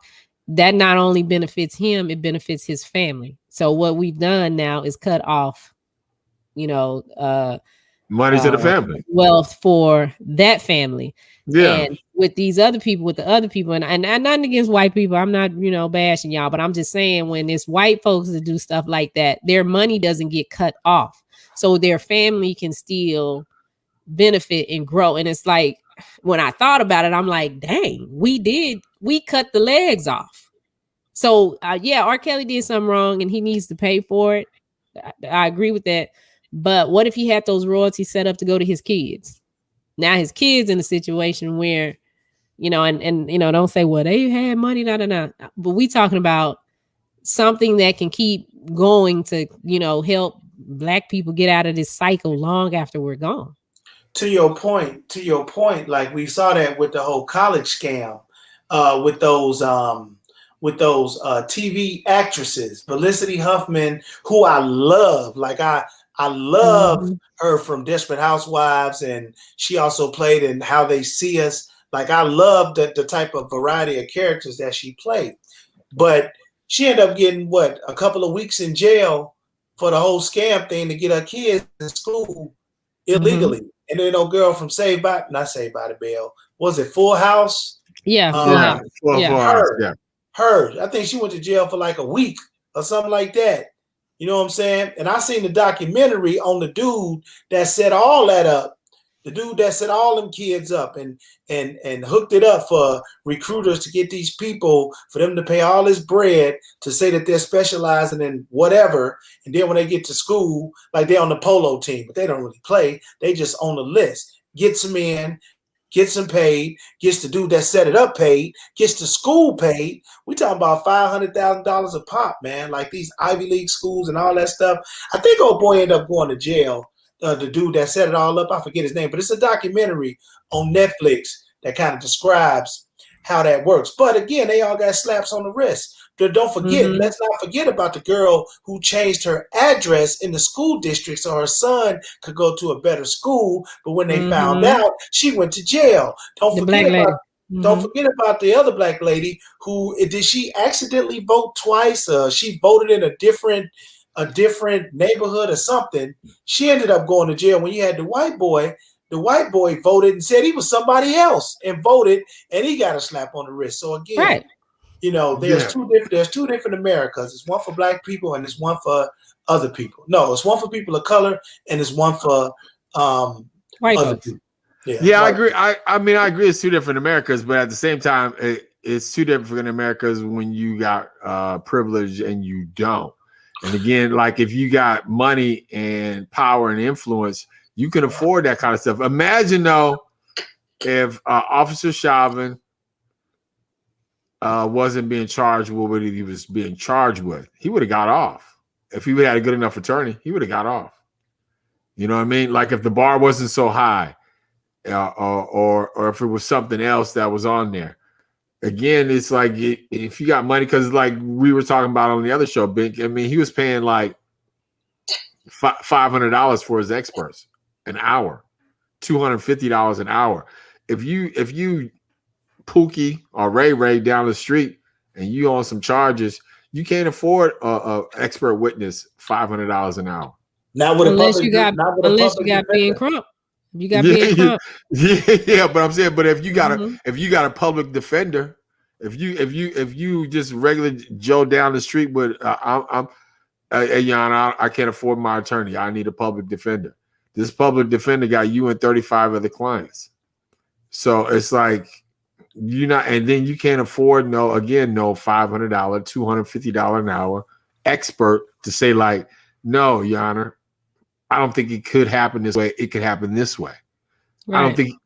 E: that not only benefits him, it benefits his family. So what we've done now is cut off,
C: money to the family,
E: wealth for that family.
C: yeah.
E: And with these other people, with the other people, and nothing against white people, I'm not, bashing y'all, but I'm just saying when it's white folks that do stuff like that, their money doesn't get cut off. So their family can still benefit and grow. And it's like, when I thought about it, I'm like, dang, we cut the legs off. So yeah, R. Kelly did something wrong and he needs to pay for it. I agree with that. But what if he had those royalties set up to go to his kids? Now his kids in a situation where, and don't say, well, they had money, but we talking about something that can keep going to, help Black people get out of this cycle long after we're gone.
B: To your point, like we saw that with the whole college scam, with those TV actresses, Felicity Huffman, who I love. Like I love her from Desperate Housewives, and she also played in How They See Us. Like I love the type of variety of characters that she played. But she ended up getting a couple of weeks in jail for the whole scam thing to get her kids in school illegally. And then girl from not Saved by the Bell, was it Full House?
E: Yeah, Full House.
B: Her. I think she went to jail for like a week or something like that. You know what I'm saying? And I seen the documentary on the dude that set all that up. The dude that set all them kids up and hooked it up for recruiters to get these people, for them to pay all this bread to say that they're specializing in whatever. And then when they get to school, like they're on the polo team, but they don't really play. They just on the list. Gets them in, gets them paid, gets the dude that set it up paid, gets the school paid. We talking about $500,000 a pop, man. Like these Ivy League schools and all that stuff. I think old boy ended up going to jail. The dude that set it all up, I forget his name, but it's a documentary on Netflix that kind of describes how that works. But again, they all got slaps on the wrist. But don't forget, let's not forget about the girl who changed her address in the school district so her son could go to a better school. But when they found out, she went to jail. Don't forget about the other Black lady who, did she accidentally vote twice? She voted in a different neighborhood or something. She ended up going to jail. When you had the white boy voted and said he was somebody else and voted, and he got a slap on the wrist. So again, there's two different Americas. It's one for Black people and it's one for other people. No, it's one for people of color and it's one for
E: white
B: other
E: folks.
B: people.
C: Yeah, I agree. I mean, I agree. It's two different Americas, but at the same time, it's two different Americas when you got privilege and you don't. And again, like if you got money and power and influence, you can afford that kind of stuff. Imagine though, if Officer Chauvin wasn't being charged with what he was being charged with, he would have got off. If he would have had a good enough attorney, he would have got off. You know what I mean? Like if the bar wasn't so high, or if it was something else that was on there. Again, it's like if you got money, because like we were talking about on the other show, Bink, I mean, he was paying like $500 for his experts an hour, $250 an hour. If you Pookie or Ray down the street and you on some charges, you can't afford a expert witness $500 an hour.
E: Unless you got being Crump. You got being Crump.
C: Yeah, but I'm saying, but if you got a public defender, if you just regular Joe down the street with hey, Jan, I can't afford my attorney. I need a public defender. This public defender got you and 35 other clients. So it's like and then you can't afford no $500, $250 an hour expert to say like, no, Your Honor, I don't think it could happen this way. It could happen this way. Right.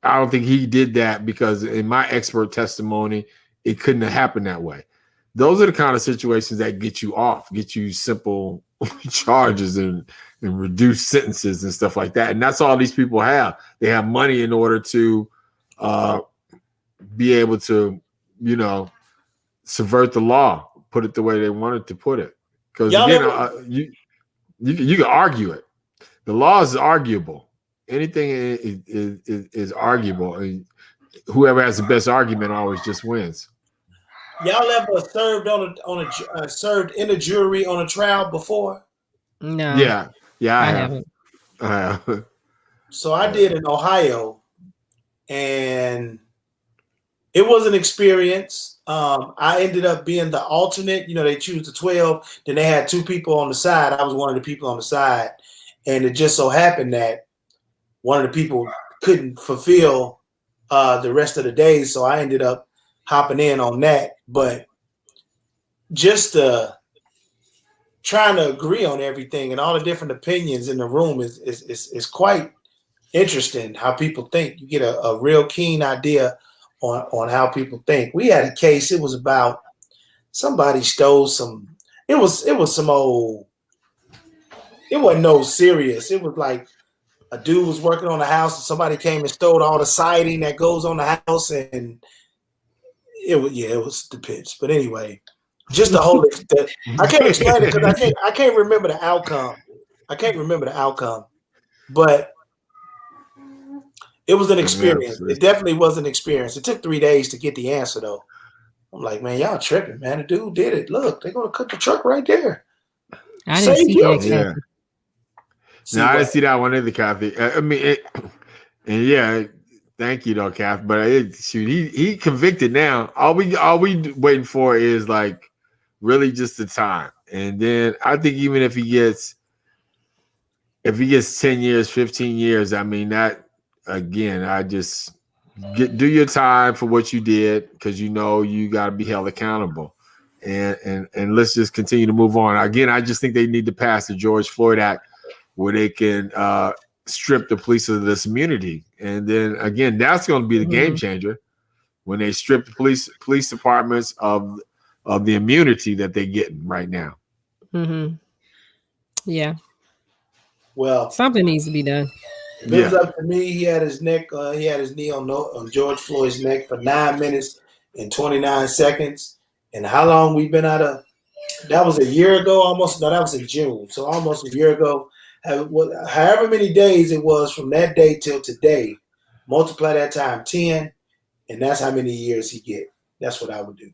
C: I don't think he did that because in my expert testimony, it couldn't have happened that way. Those are the kind of situations that get you off, get you simple charges and reduced sentences and stuff like that. And that's all these people have. They have money in order to be able to, subvert the law, put it the way they wanted to put it. Because again, you can argue it. The law is arguable. Anything is arguable. Whoever has the best argument always just wins.
B: Y'all ever served in a jury on a trial before?
E: No,
C: Yeah, yeah, I
E: I
C: have.
E: haven't.
C: I have.
B: So I did in Ohio, and it was an experience. I ended up being the alternate. You know, they choose the 12. Then they had 2 people on the side. I was one of the people on the side, and it just so happened that one of the people couldn't fulfill the rest of the days, so I ended up hopping in on that. But just trying to agree on everything and all the different opinions in the room is quite interesting. How people think, you get a real keen idea on how people think. We had a case. It was about somebody stole some. It was some old. It wasn't no serious. It was like a dude was working on a house and somebody came and stole all the siding that goes on the house, and it was the pitch. But anyway, just the whole I can't explain it because I can't remember the outcome. I can't remember the outcome, but it was an experience. It definitely was an experience. It took 3 days to get the answer though. I'm like, man, y'all tripping, man. The dude did it. Look, they're gonna cut the truck right there.
E: I didn't see that.
C: Yeah. No, I didn't see that one either, Kathy. I mean, and yeah, thank you, though, Kathy. But shoot, he convicted now. All we waiting for is like really just the time, and then I think even if he gets 10 years, 15 years, I mean that again, I just do your time for what you did because you know you got to be held accountable. And let's just continue to move on. Again, I just think they need to pass the George Floyd Act where they can strip the police of this immunity. And then again, that's going to be the game changer when they strip the police departments of the immunity that they're getting right now.
E: Mm-hmm. Yeah.
B: Well,
E: something needs to be done.
B: If it was up to me, he had his neck, he had his knee on George Floyd's neck for 9 minutes and 29 seconds. And how long we've been out of? That was a year ago, almost. No, that was in June, so almost a year ago. However many days it was from that day till today, multiply that time 10, and that's how many years he get. That's what I would do.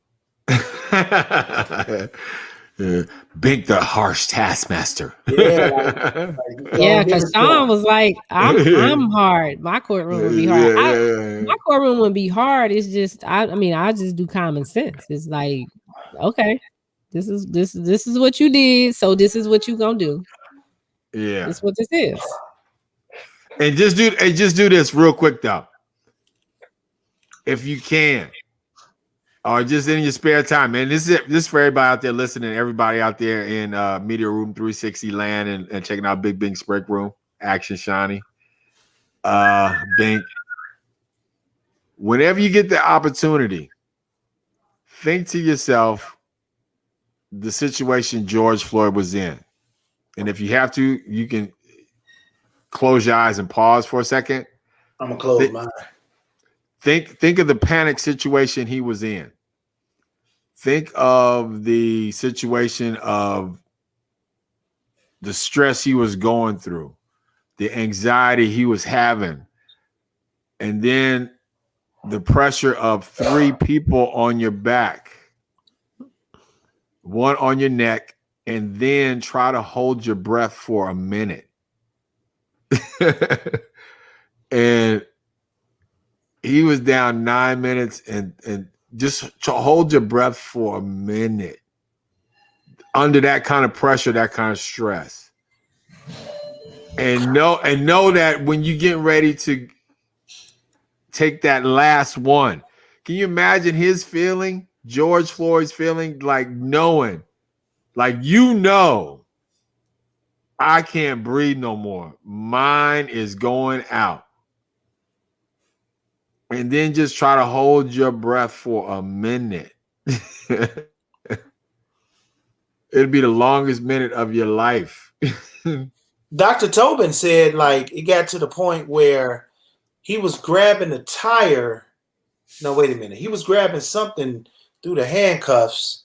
C: Bink the harsh taskmaster.
B: Yeah,
E: yeah, because Sean was like, I'm hard. My courtroom would be hard. My courtroom wouldn't be hard. It's just I just do common sense. It's like, okay, this is what you did, so this is what you gonna do.
C: Yeah,
E: that's what this is.
C: And just do this real quick though, if you can. Or just in your spare time, man. This is for everybody out there listening, everybody out there in Media Room 360 land and checking out Big Bink's Break Room. Action Shawnee. Bink. Whenever you get the opportunity, think to yourself the situation George Floyd was in. And if you have to, you can close your eyes and pause for a second.
B: I'm gonna close mine.
C: Think of the panic situation he was in. Think of the situation of the stress he was going through, the anxiety he was having, and then the pressure of 3 people on your back, 1 on your neck, and then try to hold your breath for a minute. And he was down 9 minutes and just to hold your breath for a minute under that kind of pressure, that kind of stress. And know that when you get ready to take that last one, can you imagine his feeling, George Floyd's feeling, like knowing, like, I can't breathe no more. Mine is going out. And then just try to hold your breath for a minute. It'll be the longest minute of your life.
B: Dr. Tobin said, like, it got to the point where he was grabbing the tire. No, wait a minute. He was grabbing something through the handcuffs,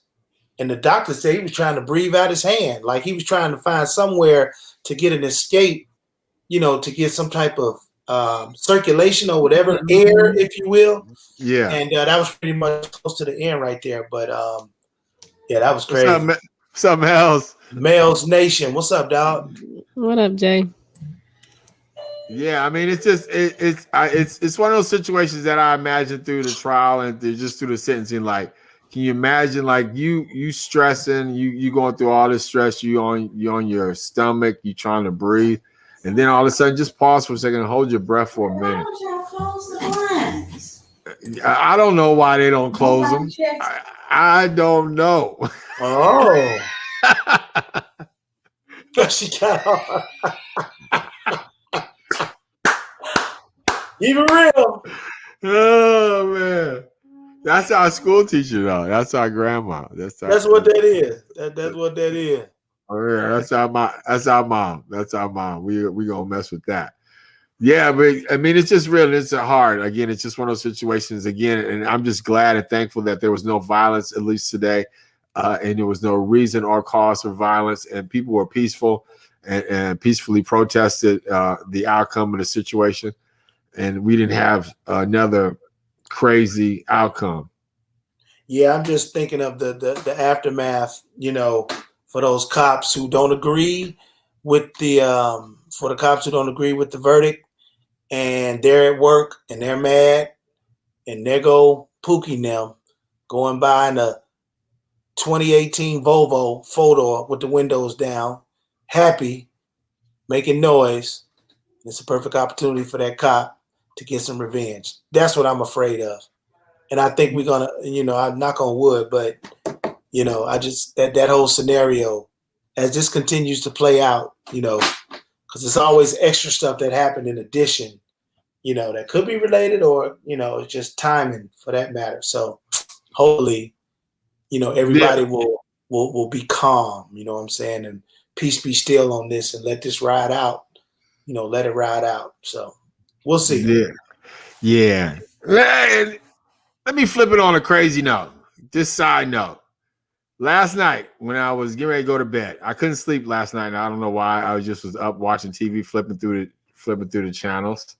B: and the doctor said he was trying to breathe out his hand. Like he was trying to find somewhere to get an escape, to get some type of circulation or whatever, air, if you will.
C: Yeah.
B: And that was pretty much close to the end right there. But yeah, that was
C: What's
B: crazy.
C: up, something else?
B: Males Nation, what's up, dog?
E: What up, Jay?
C: Yeah, I mean, it's just it's one of those situations that I imagine through the trial and just through the sentencing. Like, can you imagine, like you stressing, you going through all this stress, you on your stomach, you trying to breathe, and then all of a sudden, just pause for a second and hold your breath for a minute. I don't know why they don't close them. I don't know.
B: Oh, she got on. Even real.
C: Oh man, that's our school teacher though. That's our grandma. That's
B: what that is. That's what that is.
C: Oh yeah, that's our mom. That's our mom. That's our mom. We gonna mess with that. Yeah, but I mean, it's just real. It's hard. Again, it's just one of those situations. Again, and I'm just glad and thankful that there was no violence, at least today, and there was no reason or cause for violence, and people were peaceful and peacefully protested the outcome of the situation, and we didn't have another crazy outcome.
B: Yeah, I'm just thinking of the aftermath. You know, for those cops who don't agree with the verdict. And they're at work and they're mad, and there go Pookie and them going by in a 2018 Volvo 4-door with the windows down, happy, making noise. It's a perfect opportunity for that cop to get some revenge. That's what I'm afraid of. And I think we're gonna, I knock on wood, but I just that whole scenario, as this continues to play out, because there's always extra stuff that happened in addition, that could be related, or it's just timing for that matter. So hopefully, everybody will be calm. You know what I'm saying, and peace be still on this, and let this ride out. Let it ride out. So we'll see.
C: Yeah. Let me flip it on a crazy note. Just side note. Last night, when I was getting ready to go to bed, I couldn't sleep last night. And I don't know why. I was up watching TV, flipping through the channels.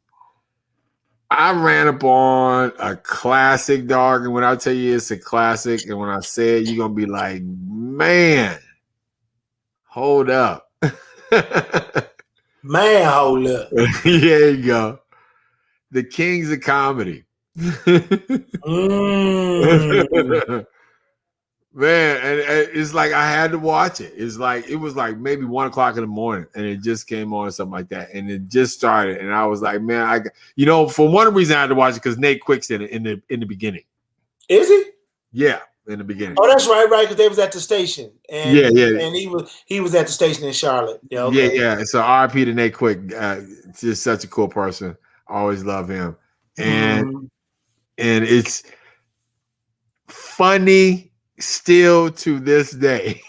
C: I ran up on a classic, dog. And when I tell you it's a classic, and when I say it, you're gonna be like, man, hold up.
B: Man, hold up.
C: There you go. The Kings of Comedy. Man, and it's like I had to watch it. It was like maybe 1 o'clock in the morning, and it just came on or something like that, and it just started, and I was like, man, for one reason I had to watch it because Nate Quick's in it in the beginning.
B: Is he?
C: Yeah, in the beginning.
B: Oh, that's right, because they was at the station, and and he was at the station in Charlotte. Yeah, okay.
C: Yeah. So R.I.P. to Nate Quick, just such a cool person. I always love him, and it's funny. Still to this day,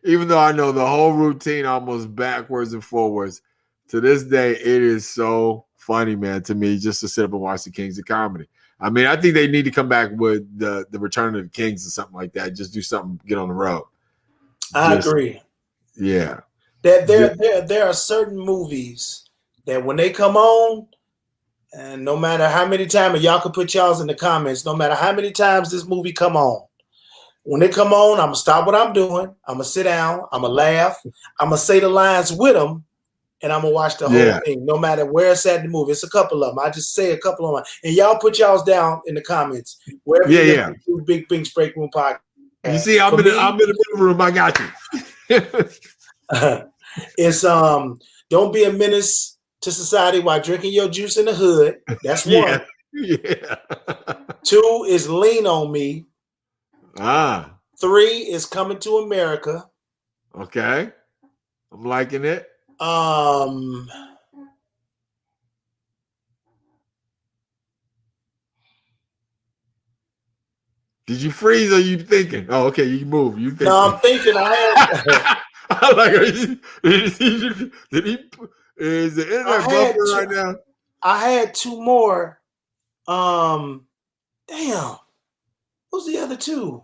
C: even though I know the whole routine almost backwards and forwards, to this day, it is so funny, man, to me, just to sit up and watch the Kings of Comedy. I mean, I think they need to come back with the Return of the Kings or something like that. Just do something, get on the road.
B: I agree.
C: Yeah.
B: There are certain movies that when they come on, and no matter how many times, and y'all can put y'all's in the comments, no matter how many times this movie come on, when they come on, I'm going to stop what I'm doing. I'm going to sit down. I'm going to laugh. I'm going to say the lines with them, and I'm going to watch the whole thing, no matter where it's at in the movie. It's a couple of them. I just say a couple of them. And y'all put y'all's down in the comments. Wherever you do Big Bink's Break Room Podcast.
C: You see, I'm in the middle room. I got you.
B: It's don't be a menace to society while drinking your juice in the hood. That's one.
C: Yeah.
B: 2 is Lean on Me. 3 is Coming to America.
C: Okay. I'm liking it. Did you freeze or are you thinking? Oh, okay, you move. You thinking.
B: No, I'm thinking.
C: I'm like, did he is the internet buffering right now?
B: I had 2 more. Damn. What's the other 2?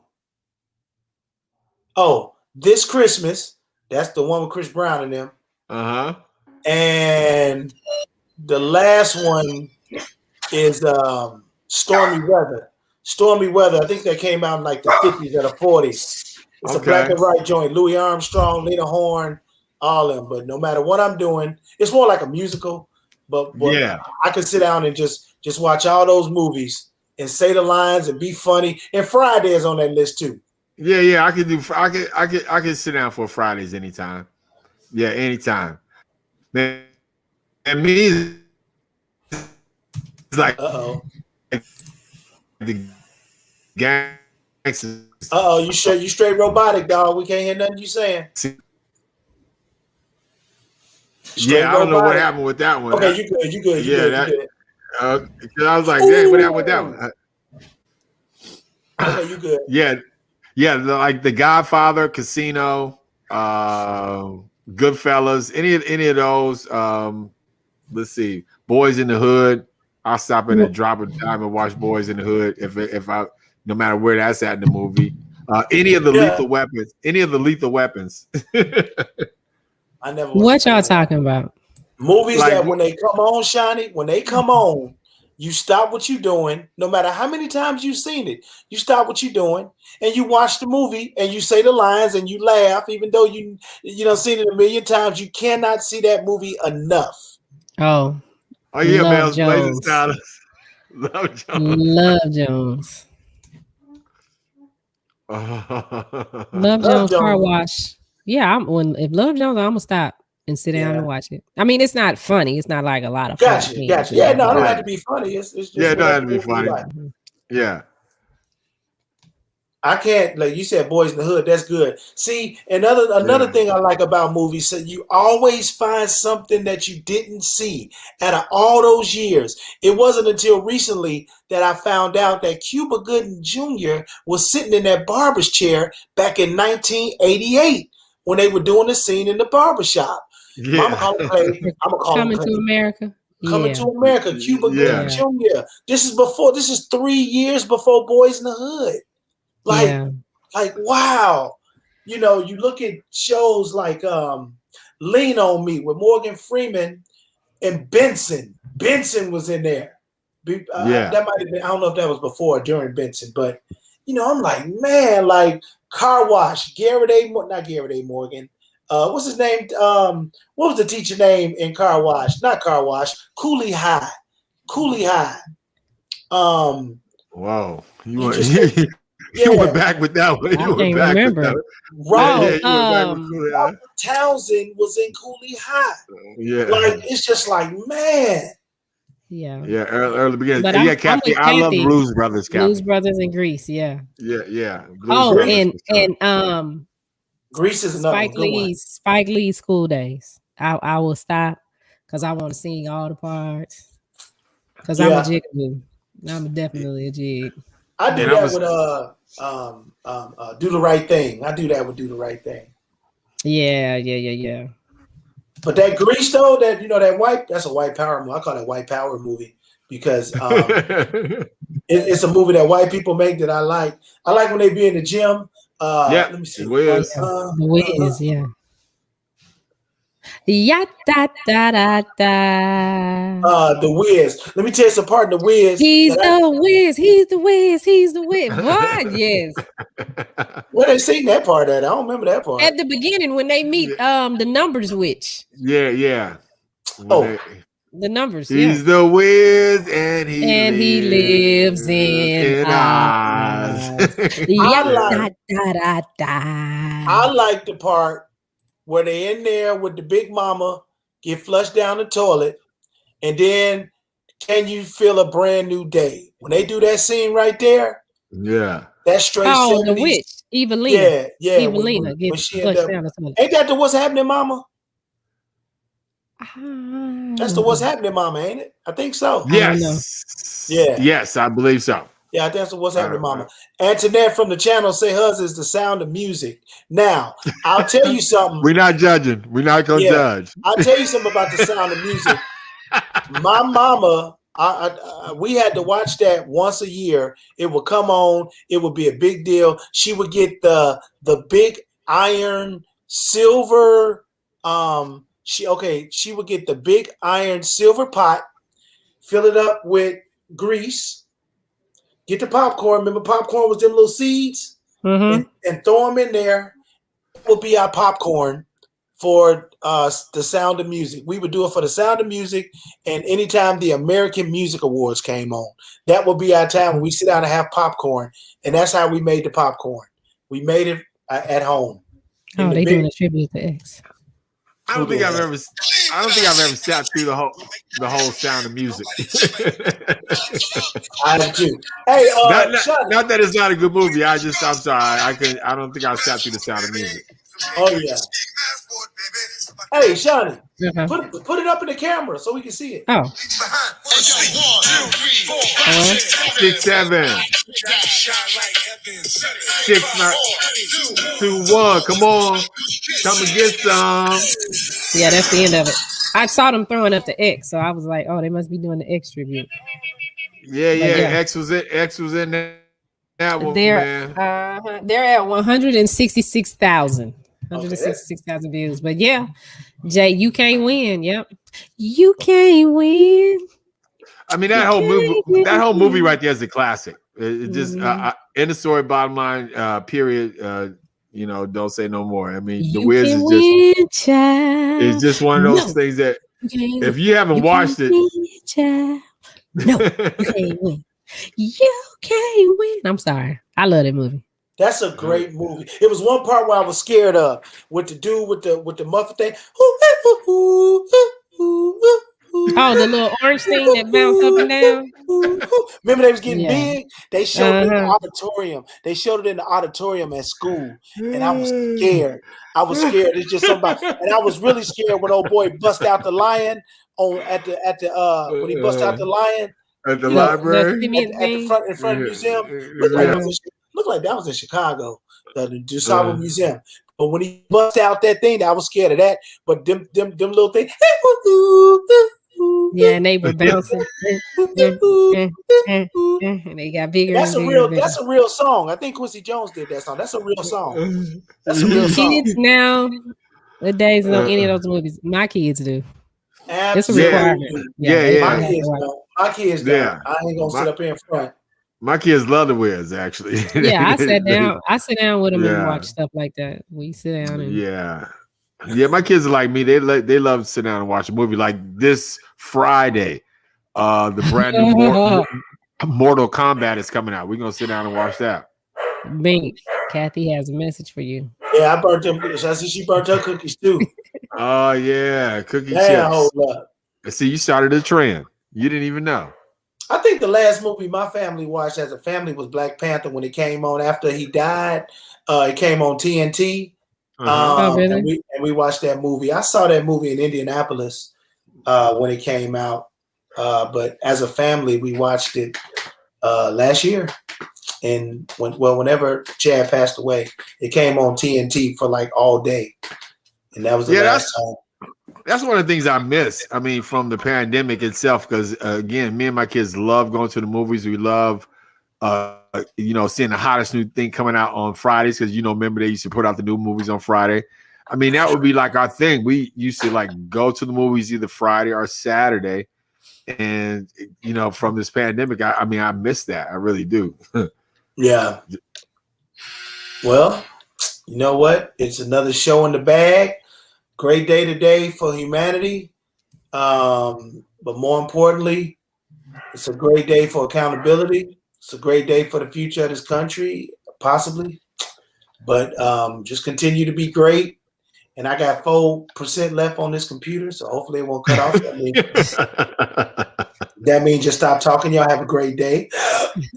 B: Oh, This Christmas. That's the one with Chris Brown and them.
C: Uh-huh.
B: And The last one is Stormy Weather. Stormy Weather. I think that came out in like the 50s or the 40s. It's a black and white joint. Louis Armstrong, Lena Horne, all of them. But no matter what I'm doing, it's more like a musical. But
C: Yeah.
B: I can sit down and just watch all those movies and say the lines and be funny. And Friday is on that list too.
C: Yeah. I can sit down for Fridays anytime. Yeah, anytime. Man, and me, it's like the gangsters.
B: You straight robotic, dog. We can't hear nothing you saying.
C: Yeah, I don't know what happened with that one.
B: Okay, you good.
C: Yeah, I was like, dang, what happened with that one?
B: Okay, you good.
C: Yeah, like The Godfather, Casino, Goodfellas, any of those. Let's see, Boys in the Hood. I'll stop in and drop a dime and watch Boys in the Hood if I, no matter where that's at in the movie. Any of the lethal weapons.
B: I never.
E: What y'all talking about?
B: Movies like, that when they come on, Shani, when they come on, you stop what you're doing. No matter how many times you've seen it, you stop what you're doing and you watch the movie and you say the lines and you laugh, even though you seen it a million times. You cannot see that movie enough.
E: Oh
C: yeah,
E: Love
C: man.
E: Love Jones. Love Jones car wash. Yeah, if Love Jones, I'm gonna stop and sit down and watch it. I mean, it's not funny. It's not like a lot of fun.
B: Gotcha. Yeah, no, it don't have to be funny. It's just
C: it don't have to be funny. Yeah.
B: I can't, like you said, Boys in the Hood. That's good. See, another thing I like about movies, so you always find something that you didn't see out of all those years. It wasn't until recently that I found out that Cuba Gooding Jr. was sitting in that barber's chair back in 1988 when they were doing the scene in the barbershop.
C: Yeah.
B: I'm gonna call him
E: to America.
B: Coming to America, Cuba Gooding Jr. This is 3 years before Boys in the Hood. Like wow. You look at shows like Lean on Me with Morgan Freeman and Benson. Benson was in there. That might have been, I don't know if that was before or during Benson, but I'm like, man, like Car Wash, not Garrett A. Morgan. What's his name? What was the teacher name in Car Wash? Not Car Wash. Cooley High.
C: Wow. You went back with that one.
E: I can't remember.
B: Right. Townsend was in Cooley High.
C: Yeah.
B: Like, it's just like, man.
E: Yeah.
C: Yeah, early beginning.
E: But
C: Kathy, I love Blues Brothers. Kathy.
E: Blues Brothers and Grease, yeah.
C: Yeah.
E: And
B: Grease is another
E: Spike Lee's School Days. I will stop because I want to sing all the parts. Because I'm a jigaboo. I'm definitely a jig.
B: I do that with Do the Right Thing. I do that with Do the Right Thing.
E: Yeah.
B: But that Grease though, that's a white power movie. I call it a white power movie because it's a movie that white people make that I like. I like when they be in the gym. Let me see.
C: The Wiz.
E: The Wiz, yeah. Yeah, da.
B: The Wiz. Let me tell you some part of the Wiz.
E: He's the Wiz. What? Yes.
B: Where they sing that part at? I don't remember that part.
E: At the beginning when they meet the Numbers Witch.
C: Yeah.
E: The Numbers.
C: He's the Wiz and he
E: lives in Oz.
B: I like the part where they in there with the big mama, get flushed down the toilet, and then Can You Feel a Brand New Day? When they do that scene right there, that's straight 70s.
E: The witch, Evelina.
B: Yeah.
E: Evelina
B: when she flushed down the toilet. Ain't that the What's Happening, Mama? That's the What's Happening, Mama, ain't it? I think so.
C: Yes. Yes, I believe so.
B: Yeah, I think that's What's Happening, Mama. Antoinette from the channel say hers is The Sound of Music. Now, I'll tell you something.
C: We're not judging. We're not going to judge.
B: I'll tell you something about The Sound of Music. My mama, we had to watch that once a year. It would come on. It would be a big deal. She would get the big iron silver She would get the big iron silver pot, fill it up with grease, get the popcorn. Remember, popcorn was them little seeds, and throw them in there. It would be our popcorn for the Sound of Music. We would do it for the Sound of Music, and anytime the American Music Awards came on, that would be our time when we sit down and have popcorn, and that's how we made the popcorn. We made it at home.
E: Oh, they doing a tribute to X.
C: I don't think I've ever sat through the whole Sound of Music.
B: I have too. Hey,
C: not that it's not a good movie. I'm sorry. I don't think I sat through the Sound of Music.
B: Oh yeah. Hey, Shawnee, put it up in the camera so we can see it.
E: Oh.
C: 6, 7, 6, 9, 2, 1. Come on, come and get some.
E: Yeah, that's the end of it. I saw them throwing up the X, so I was like, "Oh, they must be doing the X tribute."
C: Yeah. X was in there. That one,
E: they're at 166,000. 166,000 views. But yeah, Jay, you can't win. Yep, you can't win.
C: I mean, that whole movie right there is a classic. It just end of story, bottom line, period. Don't say no more. I mean, The Wiz is it's just one of those things that if you haven't watched it,
E: no, you can't win. You can't win. I'm sorry. I love that movie.
B: That's a great movie. It was one part where I was scared of with the dude with the muffin thing.
E: Oh, the little orange thing that bounced up and down.
B: Remember they was getting big? They showed it in the auditorium. They showed it in the auditorium at school. And I was scared. It's just somebody. And I was really scared when old boy bust out the lion when he bust out the lion
C: at the library.
B: At the front of the museum. Looked like that was in Chicago, the DuSable Museum. But when he bust out that thing, I was scared of that. But them little things.
E: Yeah, and they were bouncing. And they got bigger. That's a
B: real song. I think Quincy Jones did that song. That's a real song. That's a real song.
E: Kids now, the days know any of those movies. My kids do.
B: Absolutely.
E: It's a requirement.
B: My kids don't. I ain't gonna sit up here in front.
C: My kids love The Wiz, actually.
E: Yeah, I sit down with them and watch stuff like that. We sit down and
C: my kids are like me. They love to sit down and watch a movie. Like this Friday, the brand new Mortal Kombat is coming out. We're gonna sit down and watch that.
E: Bink, Kathy has a message for you.
B: Yeah, I burnt them. I see she burnt her cookies too.
C: Oh yeah, cookie chips.
B: Hold up.
C: See, you started a trend. You didn't even know.
B: I think the last movie my family watched as a family was Black Panther when it came on after he died. It came on TNT.
E: Really?
B: and we watched that movie. I saw that movie in Indianapolis when it came out. But as a family, we watched it last year. And whenever Chad passed away, it came on TNT for like all day. And that was the last time.
C: That's one of the things I miss. I mean, from the pandemic itself, because again, me and my kids love going to the movies. We love, seeing the hottest new thing coming out on Fridays. Because remember they used to put out the new movies on Friday. I mean, that would be like our thing. We used to like go to the movies either Friday or Saturday. And from this pandemic, I miss that. I really do.
B: Yeah. Well, you know what? It's another show in the bag. Great day today for humanity. But more importantly, it's a great day for accountability. It's a great day for the future of this country, possibly. But just continue to be great. And I got 4% left on this computer, so hopefully it won't cut off. That means just stop talking. Y'all have a great day.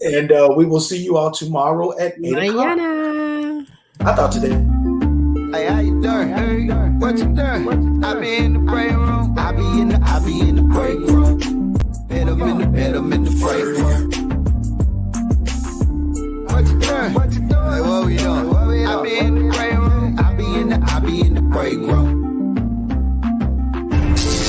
B: And we will see you all tomorrow at 8 o'clock. I thought today.
A: Hey, how you doing? Hey, what you doing? I be in the break room. I be in the break room. Hit 'em in the break room. What you doing? Hey, what we doing?